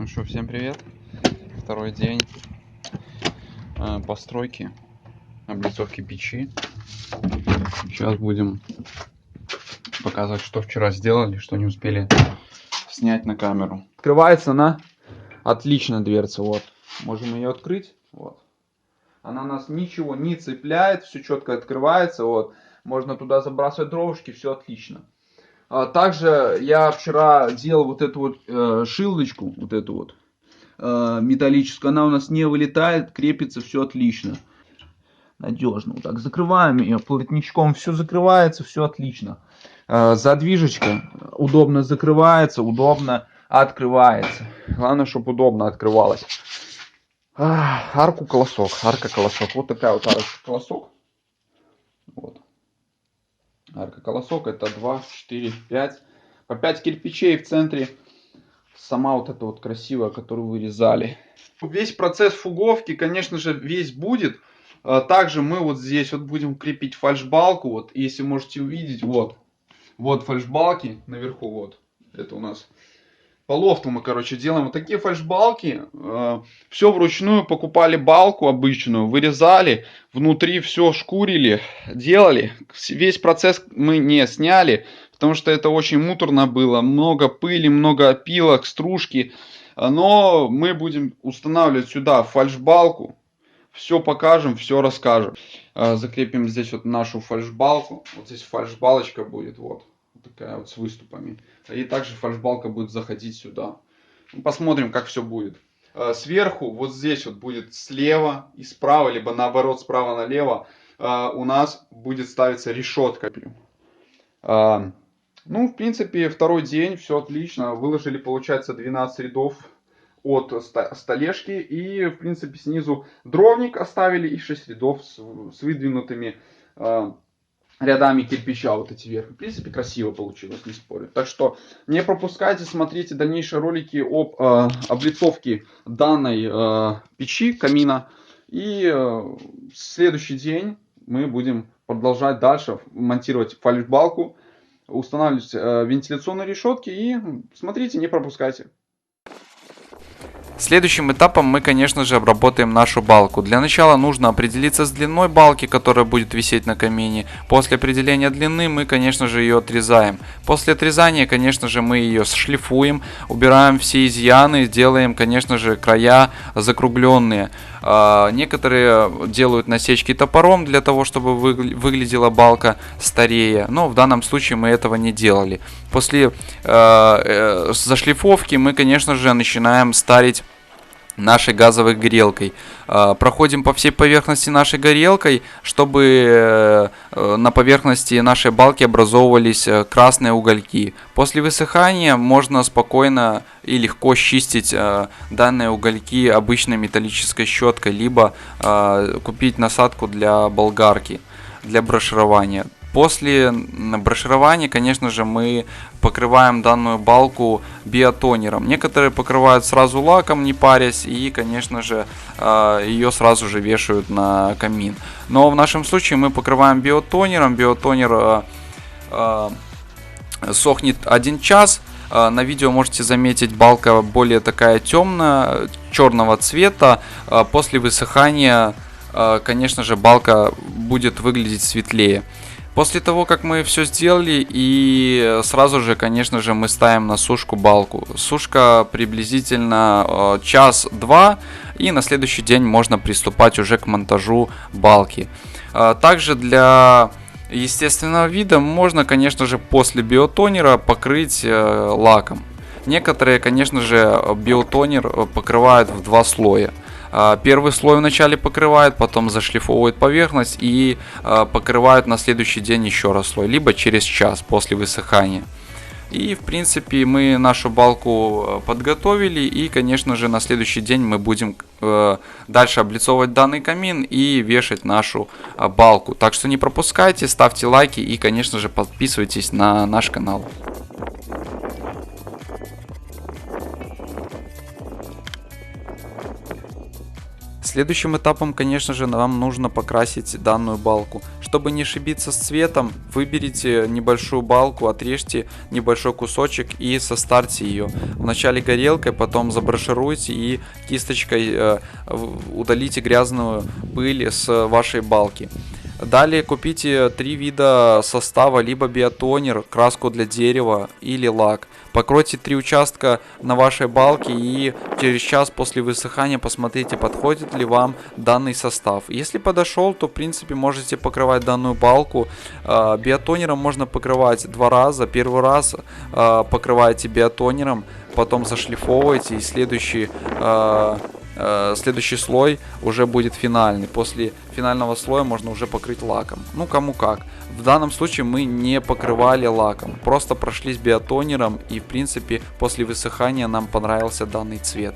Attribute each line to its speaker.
Speaker 1: Что, всем привет. Второй день постройки, облицовки печи. Сейчас будем показывать, что вчера сделали, что не успели снять на камеру. Открывается она отлично, дверца, вот. Можем ее открыть, вот. Она нас ничего не цепляет, все четко открывается, вот. Можно туда забрасывать дровушки, все отлично. Также я вчера делал вот эту вот шилдочку, вот эту вот металлическую. Она у нас не вылетает, крепится, все отлично. Надежно. Вот так закрываем ее плотничком, все закрывается, все отлично. Задвижечка удобно закрывается, удобно открывается. Главное, чтобы удобно открывалась. Арка колосок. Вот такая вот арка колосок. Вот. Арка колосок, это 2, 4, 5. По 5 кирпичей в центре. Сама вот эта вот красивая, которую вырезали. Весь процесс фуговки, конечно же, весь будет. Также мы вот здесь вот будем крепить фальшбалку. Вот, если можете увидеть, вот фальшбалки наверху, вот. Это у нас по лофту мы, короче, делаем вот такие фальшбалки. Все вручную, покупали балку обычную, вырезали, внутри все шкурили, делали. Весь процесс мы не сняли, потому что это очень муторно было. Много пыли, много опилок, стружки. Но мы будем устанавливать сюда фальшбалку. Все покажем, все расскажем. Закрепим здесь вот нашу фальшбалку. Вот здесь фальшбалочка будет, вот такая вот с выступами. И также фальшбалка будет заходить сюда. Посмотрим, как все будет. Сверху, вот здесь вот будет слева и справа, либо наоборот справа налево, у нас будет ставиться решетка. Ну, в принципе, второй день, все отлично. Выложили, получается, 12 рядов от столешки. И, в принципе, снизу дровник оставили и 6 рядов с выдвинутыми рядами кирпича вот эти вверх. В принципе, красиво получилось, не спорю. Так что не пропускайте, смотрите дальнейшие ролики об облицовке данной печи, камина. И следующий день мы будем продолжать дальше монтировать фальшбалку, устанавливать вентиляционные решетки. И смотрите, не пропускайте.
Speaker 2: Следующим этапом мы, конечно же, обработаем нашу балку. Для начала нужно определиться с длиной балки, которая будет висеть на камине. После определения длины мы, конечно же, ее отрезаем. После отрезания, конечно же, мы ее шлифуем, убираем все изъяны, делаем, конечно же, края закругленные. Некоторые делают насечки топором для того, чтобы выглядела балка старее, но в данном случае мы этого не делали. После зашлифовки мы, конечно же, начинаем старить нашей газовой горелкой. Проходим по всей поверхности нашей горелкой, чтобы на поверхности нашей балки образовывались красные угольки. После высыхания можно спокойно и легко чистить данные угольки обычной металлической щеткой, либо купить насадку для болгарки, для броширования. После броширования, конечно же, мы покрываем данную балку биотонером. Некоторые покрывают сразу лаком, не парясь, и, конечно же, ее сразу же вешают на камин. Но в нашем случае мы покрываем биотонером. Биотонер сохнет 1 час. На видео можете заметить, балка более такая темная, черного цвета. После высыхания, конечно же, балка будет выглядеть светлее. После того, как мы все сделали, и сразу же, конечно же, мы ставим на сушку балку. Сушка приблизительно час-два, и на следующий день можно приступать уже к монтажу балки. Также для естественного вида можно, конечно же, после биотонера покрыть лаком. Некоторые, конечно же, биотонер покрывают в 2 слоя. Первый слой вначале покрывают, потом зашлифовывают поверхность и покрывают на следующий день еще раз слой, либо через час после высыхания. И, в принципе, мы нашу балку подготовили, и, конечно же, на следующий день мы будем дальше облицовывать данный камин и вешать нашу балку. Так что не пропускайте, ставьте лайки и, конечно же, подписывайтесь на наш канал. Следующим этапом, конечно же, нам нужно покрасить данную балку. Чтобы не ошибиться с цветом, выберите небольшую балку, отрежьте небольшой кусочек и состарьте ее. Вначале горелкой, потом заброшируйте и кисточкой удалите грязную пыль с вашей балки. Далее купите 3 вида состава, либо биотонер, краску для дерева или лак. Покройте 3 участка на вашей балке и через час после высыхания посмотрите, подходит ли вам данный состав. Если подошел, то в принципе можете покрывать данную балку. Биотонером можно покрывать 2 раза. Первый раз покрываете биотонером, потом зашлифовываете и следующий слой уже будет финальный. После финального слоя можно уже покрыть лаком. Ну, кому как. В данном случае мы не покрывали лаком. Просто прошлись биотонером и, в принципе, после высыхания нам понравился данный цвет.